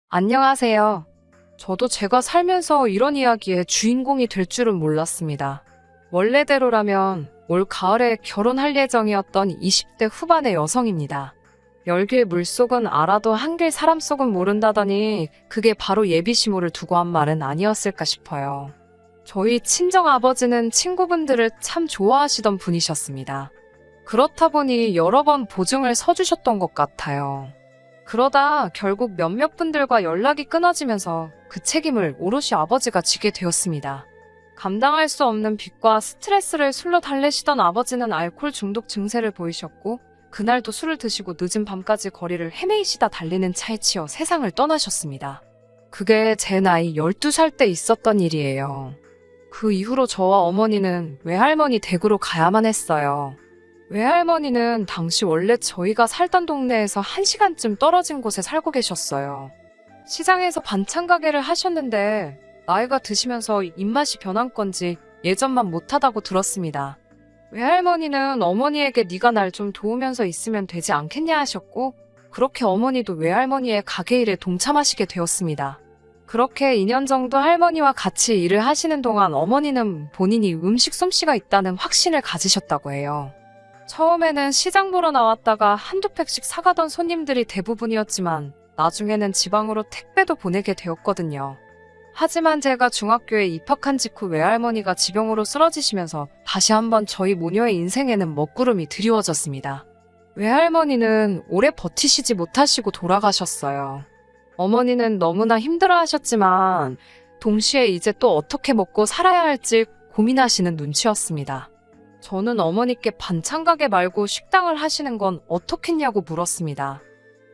안녕하세요. 저도 제가 살면서 이런 이야기의 주인공이 될 줄은 몰랐습니다. 원래대로라면 올 가을에 결혼할 예정이었던 20대 후반의 여성입니다. 열길 물속은 알아도 한길 사람 속은 모른다더니 그게 바로 예비시모를 두고 한 말은 아니었을까 싶어요. 저희 친정아버지는 친구분들을 참 좋아하시던 분이셨습니다. 그렇다 보니 여러 번 보증을 서주셨던 것 같아요. 그러다 결국 몇몇 분들과 연락이 끊어지면서 그 책임을 오롯이 아버지가 지게 되었습니다. 감당할 수 없는 빚과 스트레스를 술로 달래시던 아버지는 알코올 중독 증세를 보이셨고 그날도 술을 드시고 늦은 밤까지 거리를 헤매이시다 달리는 차에 치여 세상을 떠나셨습니다. 그게 제 나이 12살 때 있었던 일이에요. 그 이후로 저와 어머니는 외할머니 댁으로 가야만 했어요. 외할머니는 당시 원래 저희가 살던 동네에서 1시간쯤 떨어진 곳에 살고 계셨어요. 시장에서 반찬 가게를 하셨는데 나이가 드시면서 입맛이 변한 건지 예전만 못하다고 들었습니다. 외할머니는 어머니에게 네가 날 좀 도우면서 있으면 되지 않겠냐 하셨고 그렇게 어머니도 외할머니의 가게 일에 동참하시게 되었습니다. 그렇게 2년 정도 할머니와 같이 일을 하시는 동안 어머니는 본인이 음식 솜씨가 있다는 확신을 가지셨다고 해요. 처음에는 시장 보러 나왔다가 한두 팩씩 사가던 손님들이 대부분이었지만 나중에는 지방으로 택배도 보내게 되었거든요. 하지만 제가 중학교에 입학한 직후 외할머니가 지병으로 쓰러지시면서 다시 한번 저희 모녀의 인생에는 먹구름이 드리워졌습니다. 외할머니는 오래 버티시지 못하시고 돌아가셨어요. 어머니는 너무나 힘들어하셨지만 동시에 이제 또 어떻게 먹고 살아야 할지 고민하시는 눈치였습니다. 저는 어머니께 반찬 가게 말고 식당을 하시는 건 어떻겠냐고 물었습니다.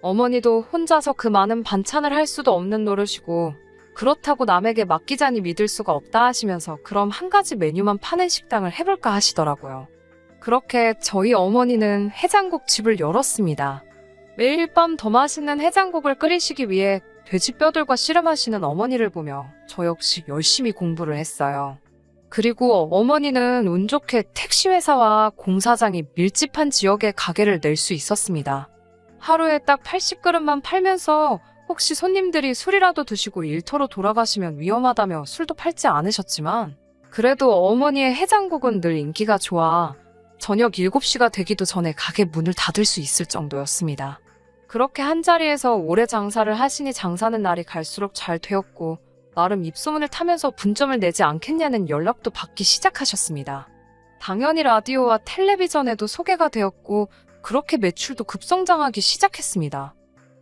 어머니도 혼자서 그 많은 반찬을 할 수도 없는 노릇이고 그렇다고 남에게 맡기자니 믿을 수가 없다 하시면서 그럼 한 가지 메뉴만 파는 식당을 해볼까 하시더라고요. 그렇게 저희 어머니는 해장국집을 열었습니다. 매일 밤 더 맛있는 해장국을 끓이시기 위해 돼지뼈들과 씨름하시는 어머니를 보며 저 역시 열심히 공부를 했어요. 그리고 어머니는 운 좋게 택시회사와 공사장이 밀집한 지역에 가게를 낼 수 있었습니다. 하루에 딱 80그릇만 팔면서 혹시 손님들이 술이라도 드시고 일터로 돌아가시면 위험하다며 술도 팔지 않으셨지만 그래도 어머니의 해장국은 늘 인기가 좋아 저녁 7시가 되기도 전에 가게 문을 닫을 수 있을 정도였습니다. 그렇게 한자리에서 오래 장사를 하시니 장사는 날이 갈수록 잘 되었고 나름 입소문을 타면서 분점을 내지 않겠냐는 연락도 받기 시작하셨습니다. 당연히 라디오와 텔레비전에도 소개가 되었고 그렇게 매출도 급성장하기 시작했습니다.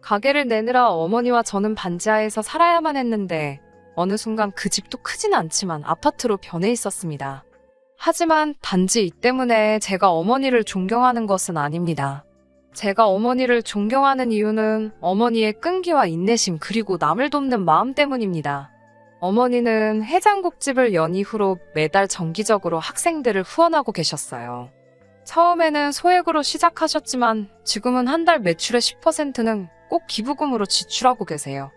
가게를 내느라 어머니와 저는 반지하에서 살아야만 했는데 어느 순간 그 집도 크진 않지만 아파트로 변해 있었습니다. 하지만 단지 이 때문에 제가 어머니를 존경하는 것은 아닙니다. 제가 어머니를 존경하는 이유는 어머니의 끈기와 인내심 그리고 남을 돕는 마음 때문입니다. 어머니는 해장국집을 연 이후로 매달 정기적으로 학생들을 후원하고 계셨어요. 처음에는 소액으로 시작하셨지만 지금은 한 달 매출의 10%는 꼭 기부금으로 지출하고 계세요.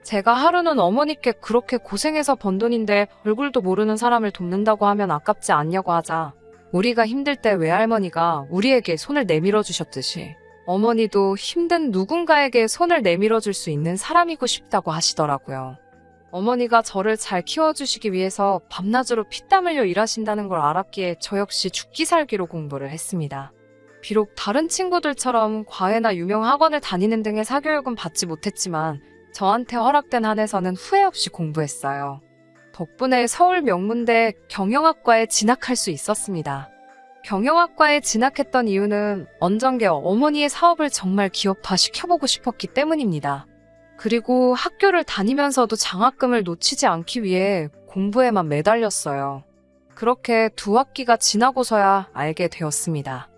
제가 하루는 어머니께 그렇게 고생해서 번 돈인데 얼굴도 모르는 사람을 돕는다고 하면 아깝지 않냐고 하자 우리가 힘들 때 외할머니가 우리에게 손을 내밀어 주셨듯이 어머니도 힘든 누군가에게 손을 내밀어 줄 수 있는 사람이고 싶다고 하시더라고요. 어머니가 저를 잘 키워주시기 위해서 밤낮으로 피땀 흘려 일하신다는 걸 알았기에 저 역시 죽기 살기로 공부를 했습니다. 비록 다른 친구들처럼 과외나 유명 학원을 다니는 등의 사교육은 받지 못했지만 저한테 허락된 한에서는 후회 없이 공부했어요. 덕분에 서울 명문대 경영학과에 진학할 수 있었습니다. 경영학과에 진학했던 이유는 언정계 어머니의 사업을 정말 기업화 시켜보고 싶었기 때문입니다. 그리고 학교를 다니면서도 장학금을 놓치지 않기 위해 공부에만 매달렸어요. 그렇게 2학기가 지나고서야 알게 되었습니다.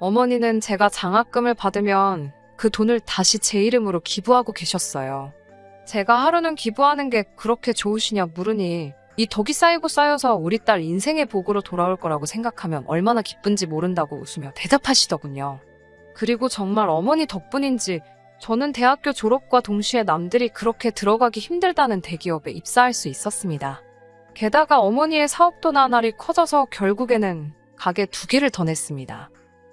어머니는 제가 장학금을 받으면 그 돈을 다시 제 이름으로 기부하고 계셨어요. 제가 하루는 기부하는 게 그렇게 좋으시냐 물으니 이 덕이 쌓이고 쌓여서 우리 딸 인생의 복으로 돌아올 거라고 생각하면 얼마나 기쁜지 모른다고 웃으며 대답하시더군요. 그리고 정말 어머니 덕분인지 저는 대학교 졸업과 동시에 남들이 그렇게 들어가기 힘들다는 대기업에 입사할 수 있었습니다. 게다가 어머니의 사업도 나날이 커져서 결국에는 가게 2개를 더 냈습니다.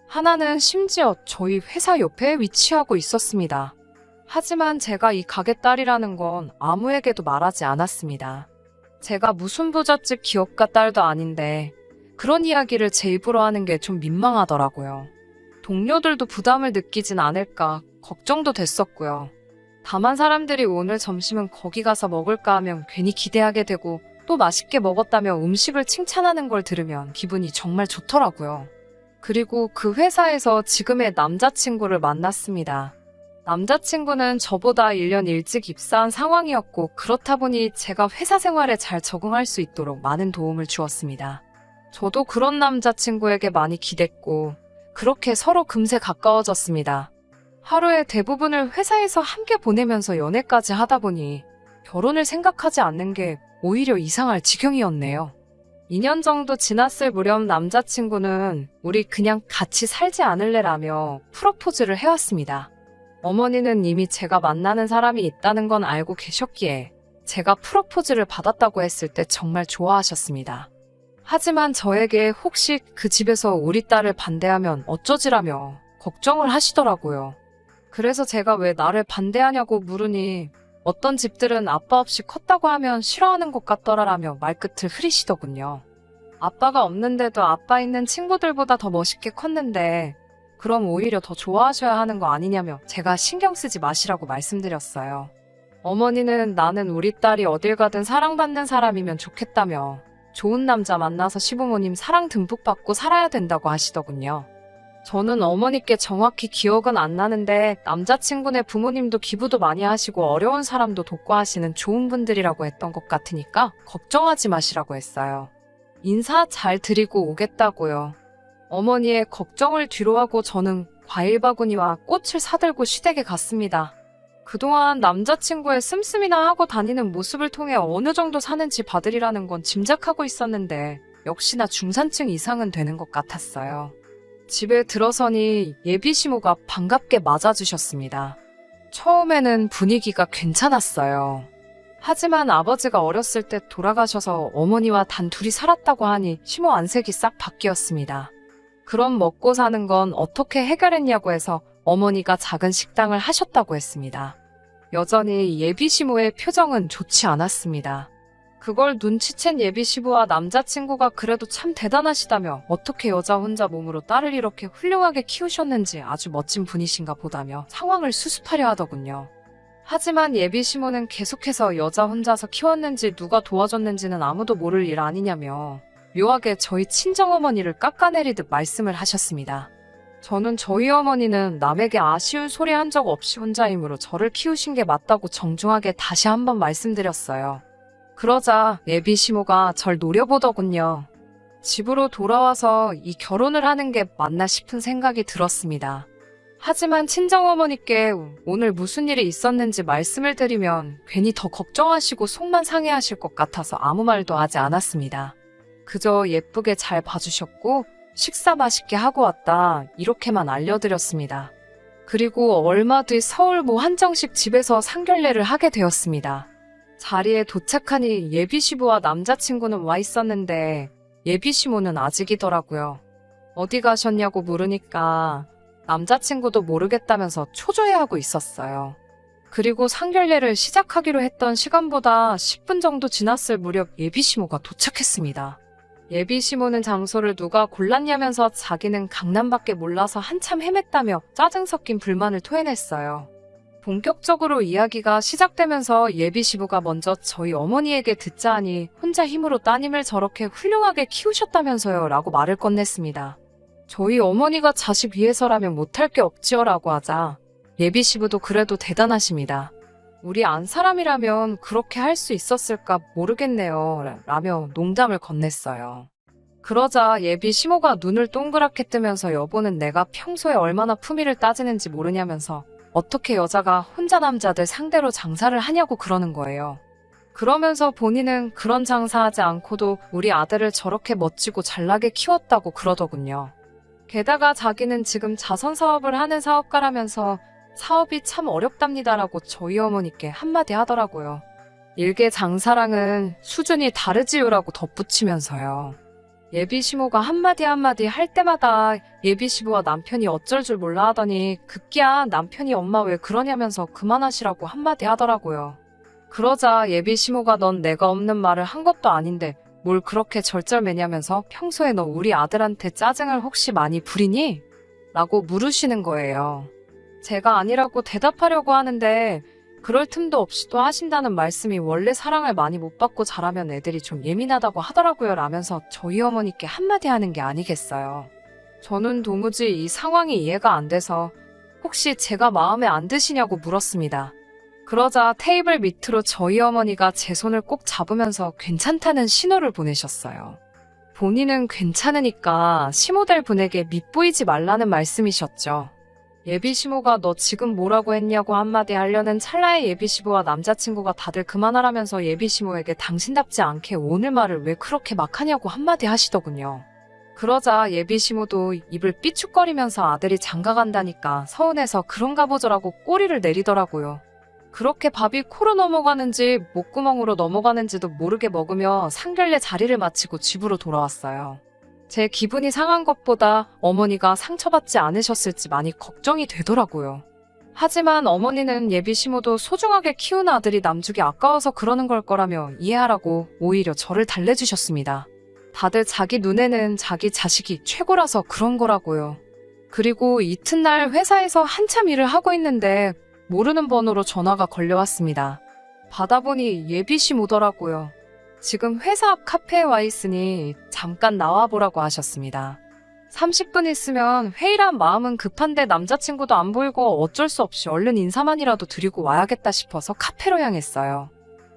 하나는 심지어 저희 회사 옆에 위치하고 있었습니다. 하지만 제가 이 가게 딸이라는 건 아무에게도 말하지 않았습니다. 제가 무슨 부잣집 기업가 딸도 아닌데 그런 이야기를 제 입으로 하는 게 좀 민망하더라고요. 동료들도 부담을 느끼진 않을까 걱정도 됐었고요. 다만 사람들이 오늘 점심은 거기 가서 먹을까 하면 괜히 기대하게 되고 또 맛있게 먹었다며 음식을 칭찬하는 걸 들으면 기분이 정말 좋더라고요. 그리고 그 회사에서 지금의 남자친구를 만났습니다. 남자친구는 저보다 1년 일찍 입사한 상황이었고 그렇다 보니 제가 회사 생활에 잘 적응할 수 있도록 많은 도움을 주었습니다. 저도 그런 남자친구에게 많이 기댔고 그렇게 서로 금세 가까워졌습니다. 하루의 대부분을 회사에서 함께 보내면서 연애까지 하다 보니 결혼을 생각하지 않는 게 오히려 이상할 지경이었네요. 2년 정도 지났을 무렵 남자친구는 우리 그냥 같이 살지 않을래라며 프로포즈를 해왔습니다. 어머니는 이미 제가 만나는 사람이 있다는 건 알고 계셨기에 제가 프로포즈를 받았다고 했을 때 정말 좋아하셨습니다. 하지만 저에게 혹시 그 집에서 우리 딸을 반대하면 어쩌지라며 걱정을 하시더라고요. 그래서 제가 왜 나를 반대하냐고 물으니 어떤 집들은 아빠 없이 컸다고 하면 싫어하는 것 같더라라며 말끝을 흐리시더군요. 아빠가 없는데도 아빠 있는 친구들보다 더 멋있게 컸는데 그럼 오히려 더 좋아하셔야 하는 거 아니냐며 제가 신경 쓰지 마시라고 말씀드렸어요. 어머니는 나는 우리 딸이 어딜 가든 사랑받는 사람이면 좋겠다며 좋은 남자 만나서 시부모님 사랑 듬뿍 받고 살아야 된다고 하시더군요. 저는 어머니께 정확히 기억은 안 나는데 남자친구네 부모님도 기부도 많이 하시고 어려운 사람도 돕고 하시는 좋은 분들이라고 했던 것 같으니까 걱정하지 마시라고 했어요. 인사 잘 드리고 오겠다고요. 어머니의 걱정을 뒤로하고 저는 과일 바구니와 꽃을 사들고 시댁에 갔습니다. 그동안 남자친구의 씀씀이나 하고 다니는 모습을 통해 어느 정도 사는지 봐드리라는 건 짐작하고 있었는데 역시나 중산층 이상은 되는 것 같았어요. 집에 들어서니 예비시모가 반갑게 맞아주셨습니다. 처음에는 분위기가 괜찮았어요. 하지만 아버지가 어렸을 때 돌아가셔서 어머니와 단 둘이 살았다고 하니 시모 안색이 싹 바뀌었습니다. 그럼 먹고 사는 건 어떻게 해결했냐고 해서 어머니가 작은 식당을 하셨다고 했습니다. 여전히 예비시모의 표정은 좋지 않았습니다. 그걸 눈치챈 예비시부와 남자친구가 그래도 참 대단하시다며 어떻게 여자 혼자 몸으로 딸을 이렇게 훌륭하게 키우셨는지 아주 멋진 분이신가 보다며 상황을 수습하려 하더군요. 하지만 예비시모는 계속해서 여자 혼자서 키웠는지 누가 도와줬는지는 아무도 모를 일 아니냐며 묘하게 저희 친정어머니를 깎아내리듯 말씀을 하셨습니다. 저는 저희 어머니는 남에게 아쉬운 소리 한 적 없이 혼자 힘으로 저를 키우신 게 맞다고 정중하게 다시 한번 말씀드렸어요. 그러자 예비시모가 절 노려보더군요. 집으로 돌아와서 이 결혼을 하는 게 맞나 싶은 생각이 들었습니다. 하지만 친정어머니께 오늘 무슨 일이 있었는지 말씀을 드리면 괜히 더 걱정하시고 속만 상해하실 것 같아서 아무 말도 하지 않았습니다. 그저 예쁘게 잘 봐주셨고 식사 맛있게 하고 왔다 이렇게만 알려드렸습니다. 그리고 얼마 뒤 서울 모 한정식 집에서 상견례를 하게 되었습니다. 자리에 도착하니 예비시부와 남자친구는 와 있었는데 예비시모는 아직이더라고요. 어디 가셨냐고 물으니까 남자친구도 모르겠다면서 초조해하고 있었어요. 그리고 상견례를 시작하기로 했던 시간보다 10분 정도 지났을 무렵 예비시모가 도착했습니다. 예비시모는 장소를 누가 골랐냐면서 자기는 강남밖에 몰라서 한참 헤맸다며 짜증 섞인 불만을 토해냈어요. 본격적으로 이야기가 시작되면서 예비시부가 먼저 저희 어머니에게 듣자 하니 혼자 힘으로 따님을 저렇게 훌륭하게 키우셨다면서요 라고 말을 건넸습니다. 저희 어머니가 자식 위해서라면 못할 게 없지요 라고 하자 예비시부도 그래도 대단하십니다. 우리 안 사람이라면 그렇게 할 수 있었을까 모르겠네요 라며 농담을 건넸어요. 그러자 예비시모가 눈을 동그랗게 뜨면서 여보는 내가 평소에 얼마나 품위를 따지는지 모르냐면서 어떻게 여자가 혼자 남자들 상대로 장사를 하냐고 그러는 거예요. 그러면서 본인은 그런 장사하지 않고도 우리 아들을 저렇게 멋지고 잘나게 키웠다고 그러더군요. 게다가 자기는 지금 자선사업을 하는 사업가라면서 사업이 참 어렵답니다라고 저희 어머니께 한마디 하더라고요. 일개 장사랑은 수준이 다르지요라고 덧붙이면서요. 예비 시모가 한마디 한마디 할 때마다 예비 시부와 남편이 어쩔 줄 몰라 하더니 급기야 남편이 엄마 왜 그러냐면서 그만하시라고 한마디 하더라고요. 그러자 예비 시모가 넌 내가 없는 말을 한 것도 아닌데 뭘 그렇게 절절매냐면서 평소에 너 우리 아들한테 짜증을 혹시 많이 부리니? 라고 물으시는 거예요. 제가 아니라고 대답하려고 하는데 그럴 틈도 없이 또 하신다는 말씀이 원래 사랑을 많이 못 받고 자라면 애들이 좀 예민하다고 하더라고요 라면서 저희 어머니께 한마디 하는 게 아니겠어요. 저는 도무지 이 상황이 이해가 안 돼서 혹시 제가 마음에 안 드시냐고 물었습니다. 그러자 테이블 밑으로 저희 어머니가 제 손을 꼭 잡으면서 괜찮다는 신호를 보내셨어요. 본인은 괜찮으니까 시모될 분에게 밉보이지 말라는 말씀이셨죠. 예비 시모가 너 지금 뭐라고 했냐고 한마디 하려는 찰나에 예비 시부와 남자친구가 다들 그만하라면서 예비 시모에게 당신답지 않게 오늘 말을 왜 그렇게 막 하냐고 한마디 하시더군요. 그러자 예비 시모도 입을 삐죽거리면서 아들이 장가간다니까 서운해서 그런가 보죠라고 꼬리를 내리더라고요. 그렇게 밥이 코로 넘어가는지 목구멍으로 넘어가는지도 모르게 먹으며 상견례 자리를 마치고 집으로 돌아왔어요. 제 기분이 상한 것보다 어머니가 상처받지 않으셨을지 많이 걱정이 되더라고요. 하지만 어머니는 예비 시모도 소중하게 키운 아들이 남주기 아까워서 그러는 걸 거라며 이해하라고 오히려 저를 달래주셨습니다. 다들 자기 눈에는 자기 자식이 최고라서 그런 거라고요. 그리고 이튿날 회사에서 한참 일을 하고 있는데 모르는 번호로 전화가 걸려왔습니다. 받아보니 예비 시모더라고요. 지금 회사 앞 카페에 와 있으니 잠깐 나와보라고 하셨습니다. 30분 있으면 회의란 마음은 급한데 남자친구도 안 보이고 어쩔 수 없이 얼른 인사만이라도 드리고 와야겠다 싶어서 카페로 향했어요.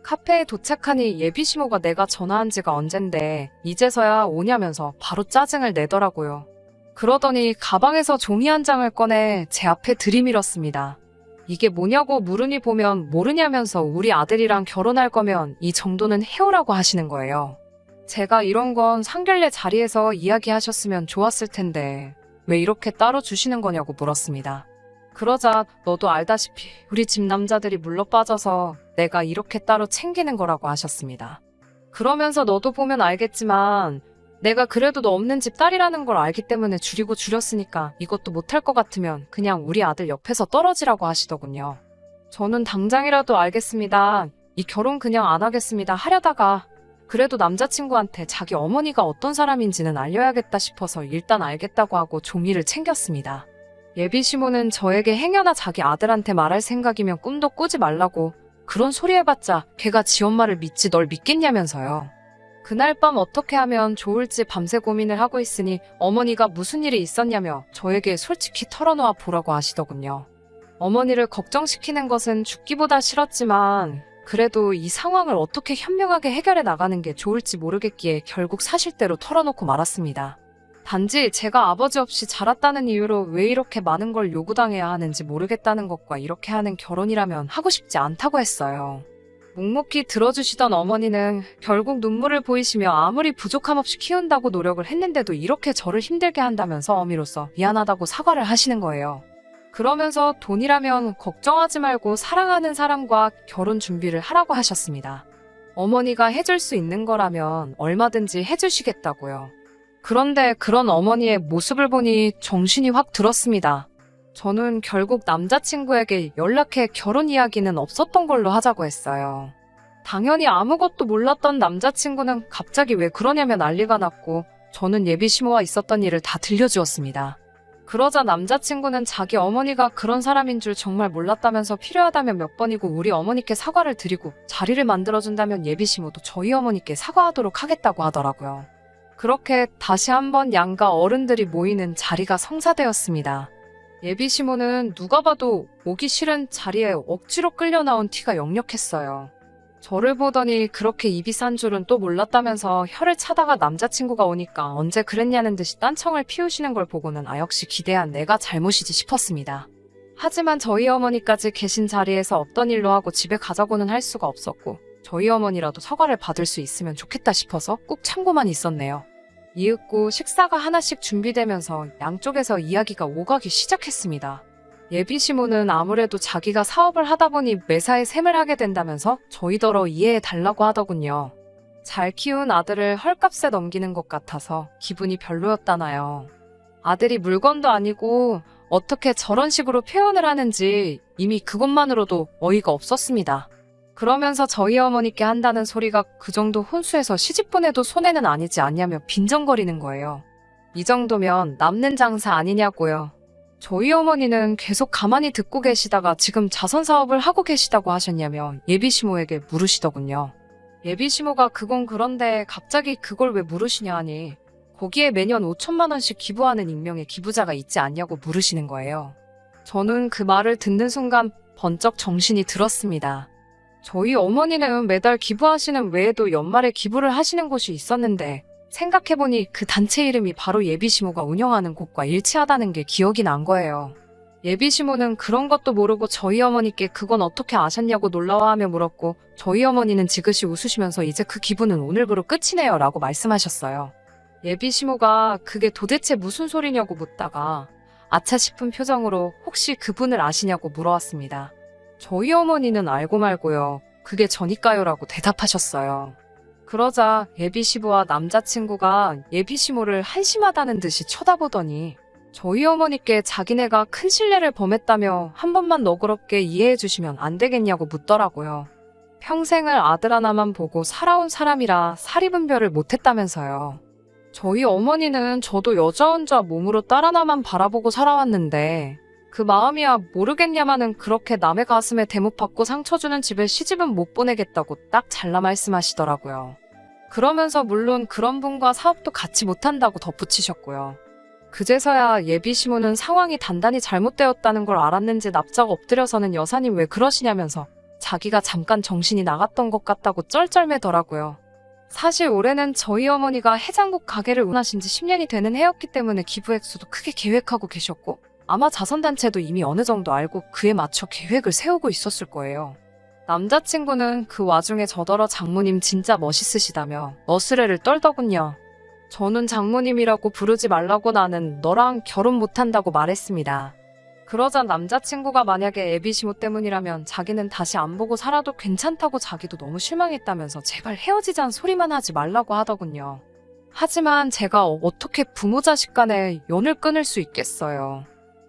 카페에 도착하니 예비 시모가 내가 전화한 지가 언젠데 이제서야 오냐면서 바로 짜증을 내더라고요. 그러더니 가방에서 종이 한 장을 꺼내 제 앞에 들이밀었습니다. 이게 뭐냐고 물으니 보면 모르냐면서 우리 아들이랑 결혼할 거면 이 정도는 해오라고 하시는 거예요. 제가 이런 건 상견례 자리에서 이야기하셨으면 좋았을 텐데 왜 이렇게 따로 주시는 거냐고 물었습니다. 그러자 너도 알다시피 우리 집 남자들이 물러 빠져서 내가 이렇게 따로 챙기는 거라고 하셨습니다. 그러면서 너도 보면 알겠지만 내가 그래도 너 없는 집 딸이라는 걸 알기 때문에 줄이고 줄였으니까 이것도 못할 것 같으면 그냥 우리 아들 옆에서 떨어지라고 하시더군요. 저는 당장이라도 알겠습니다. 이 결혼 그냥 안 하겠습니다 하려다가 그래도 남자친구한테 자기 어머니가 어떤 사람인지는 알려야겠다 싶어서 일단 알겠다고 하고 종이를 챙겼습니다. 예비 시모는 저에게 행여나 자기 아들한테 말할 생각이면 꿈도 꾸지 말라고 그런 소리 해봤자 걔가 지 엄마를 믿지 널 믿겠냐면서요. 그날 밤 어떻게 하면 좋을지 밤새 고민을 하고 있으니 어머니가 무슨 일이 있었냐며 저에게 솔직히 털어놓아 보라고 하시더군요. 어머니를 걱정시키는 것은 죽기보다 싫었지만 그래도 이 상황을 어떻게 현명하게 해결해 나가는 게 좋을지 모르겠기에 결국 사실대로 털어놓고 말았습니다. 단지 제가 아버지 없이 자랐다는 이유로 왜 이렇게 많은 걸 요구당해야 하는지 모르겠다는 것과 이렇게 하는 결혼이라면 하고 싶지 않다고 했어요. 묵묵히 들어주시던 어머니는 결국 눈물을 보이시며 아무리 부족함 없이 키운다고 노력을 했는데도 이렇게 저를 힘들게 한다면서 어미로서 미안하다고 사과를 하시는 거예요. 그러면서 돈이라면 걱정하지 말고 사랑하는 사람과 결혼 준비를 하라고 하셨습니다. 어머니가 해줄 수 있는 거라면 얼마든지 해주시겠다고요. 그런데 그런 어머니의 모습을 보니 정신이 확 들었습니다. 저는 결국 남자친구에게 연락해 결혼 이야기는 없었던 걸로 하자고 했어요. 당연히 아무것도 몰랐던 남자친구는 갑자기 왜 그러냐며 난리가 났고 저는 예비 시모와 있었던 일을 다 들려주었습니다. 그러자 남자친구는 자기 어머니가 그런 사람인 줄 정말 몰랐다면서 필요하다면 몇 번이고 우리 어머니께 사과를 드리고 자리를 만들어준다면 예비 시모도 저희 어머니께 사과하도록 하겠다고 하더라고요. 그렇게 다시 한번 양가 어른들이 모이는 자리가 성사되었습니다. 예비 시모는 누가 봐도 오기 싫은 자리에 억지로 끌려 나온 티가 역력했어요. 저를 보더니 그렇게 입이 싼 줄은 또 몰랐다면서 혀를 차다가 남자친구가 오니까 언제 그랬냐는 듯이 딴청을 피우시는 걸 보고는 아 역시 기대한 내가 잘못이지 싶었습니다. 하지만 저희 어머니까지 계신 자리에서 없던 일로 하고 집에 가자고는 할 수가 없었고 저희 어머니라도 사과를 받을 수 있으면 좋겠다 싶어서 꾹 참고만 있었네요. 이윽고 식사가 하나씩 준비되면서 양쪽에서 이야기가 오가기 시작했습니다. 예비 시모는 아무래도 자기가 사업을 하다 보니 매사에 샘을 하게 된다면서 저희더러 이해해 달라고 하더군요. 잘 키운 아들을 헐값에 넘기는 것 같아서 기분이 별로였다나요. 아들이 물건도 아니고 어떻게 저런 식으로 표현을 하는지 이미 그것만으로도 어이가 없었습니다. 그러면서 저희 어머니께 한다는 소리가 그 정도 혼수해서 시집 보내도 손해는 아니지 않냐며 빈정거리는 거예요. 이 정도면 남는 장사 아니냐고요. 저희 어머니는 계속 가만히 듣고 계시다가 지금 자선사업을 하고 계시다고 하셨냐며 예비시모에게 물으시더군요. 예비시모가 그건 그런데 갑자기 그걸 왜 물으시냐 하니 거기에 매년 5천만 원씩 기부하는 익명의 기부자가 있지 않냐고 물으시는 거예요. 저는 그 말을 듣는 순간 번쩍 정신이 들었습니다. 저희 어머니는 매달 기부하시는 외에도 연말에 기부를 하시는 곳이 있었는데 생각해보니 그 단체 이름이 바로 예비시모가 운영하는 곳과 일치하다는 게 기억이 난 거예요. 예비시모는 그런 것도 모르고 저희 어머니께 그건 어떻게 아셨냐고 놀라워하며 물었고 저희 어머니는 지그시 웃으시면서 이제 그 기부는 오늘부로 끝이네요 라고 말씀하셨어요. 예비시모가 그게 도대체 무슨 소리냐고 묻다가 아차 싶은 표정으로 혹시 그분을 아시냐고 물어왔습니다. 저희 어머니는 알고 말고요. 그게 저니까요 라고 대답하셨어요. 그러자 예비시부와 남자친구가 예비시모를 한심하다는 듯이 쳐다보더니 저희 어머니께 자기네가 큰 실례를 범했다며 한 번만 너그럽게 이해해 주시면 안 되겠냐고 묻더라고요. 평생을 아들 하나만 보고 살아온 사람이라 사리분별을 못했다면서요. 저희 어머니는 저도 여자 혼자 몸으로 딸 하나만 바라보고 살아왔는데 그 마음이야 모르겠냐마는 그렇게 남의 가슴에 대못 받고 상처 주는 집에 시집은 못 보내겠다고 딱 잘라 말씀하시더라고요. 그러면서 물론 그런 분과 사업도 같이 못한다고 덧붙이셨고요. 그제서야 예비시모는 상황이 단단히 잘못되었다는 걸 알았는지 납작 엎드려서는 여사님 왜 그러시냐면서 자기가 잠깐 정신이 나갔던 것 같다고 쩔쩔매더라고요. 사실 올해는 저희 어머니가 해장국 가게를 운하신 지 10년이 되는 해였기 때문에 기부 액수도 크게 계획하고 계셨고 아마 자선단체도 이미 어느 정도 알고 그에 맞춰 계획을 세우고 있었을 거예요. 남자친구는 그 와중에 저더러 장모님 진짜 멋있으시다며 너스레를 떨더군요. 저는 장모님이라고 부르지 말라고 나는 너랑 결혼 못한다고 말했습니다. 그러자 남자친구가 만약에 예비시모 때문이라면 자기는 다시 안 보고 살아도 괜찮다고 자기도 너무 실망했다면서 제발 헤어지자는 소리만 하지 말라고 하더군요. 하지만 제가 어떻게 부모 자식 간에 연을 끊을 수 있겠어요.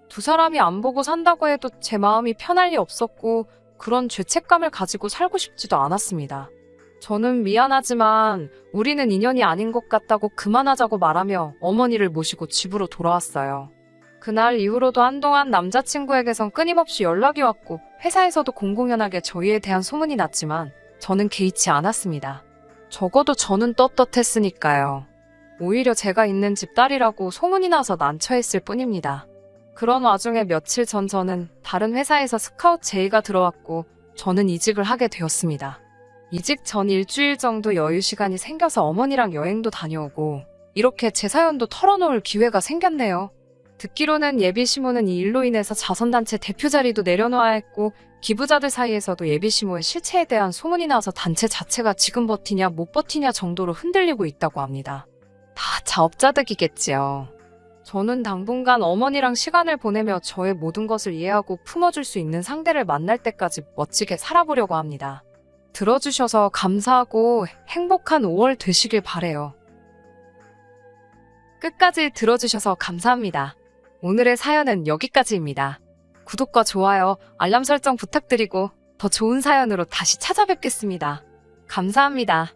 두 사람이 안 보고 산다고 해도 제 마음이 편할 리 없었고 그런 죄책감을 가지고 살고 싶지도 않았습니다. 저는 미안하지만 우리는 인연이 아닌 것 같다고 그만하자고 말하며 어머니를 모시고 집으로 돌아왔어요. 그날 이후로도 한동안 남자친구에게선 끊임없이 연락이 왔고 회사에서도 공공연하게 저희에 대한 소문이 났지만 저는 개의치 않았습니다. 적어도 저는 떳떳했으니까요. 오히려 제가 있는 집 딸이라고 소문이 나서 난처했을 뿐입니다. 그런 와중에 며칠 전 저는 다른 회사에서 스카우트 제의가 들어왔고 저는 이직을 하게 되었습니다. 이직 전 일주일 정도 여유 시간이 생겨서 어머니랑 여행도 다녀오고 이렇게 제 사연도 털어놓을 기회가 생겼네요. 듣기로는 예비시모는 이 일로 인해서 자선단체 대표 자리도 내려놓아야 했고 기부자들 사이에서도 예비시모의 실체에 대한 소문이 나서 단체 자체가 지금 버티냐 못 버티냐 정도로 흔들리고 있다고 합니다. 다 자업자득이겠지요. 저는 당분간 어머니랑 시간을 보내며 저의 모든 것을 이해하고 품어줄 수 있는 상대를 만날 때까지 멋지게 살아보려고 합니다. 들어주셔서 감사하고 행복한 5월 되시길 바래요. 끝까지 들어주셔서 감사합니다. 오늘의 사연은 여기까지입니다. 구독과 좋아요, 알람 설정 부탁드리고 더 좋은 사연으로 다시 찾아뵙겠습니다. 감사합니다.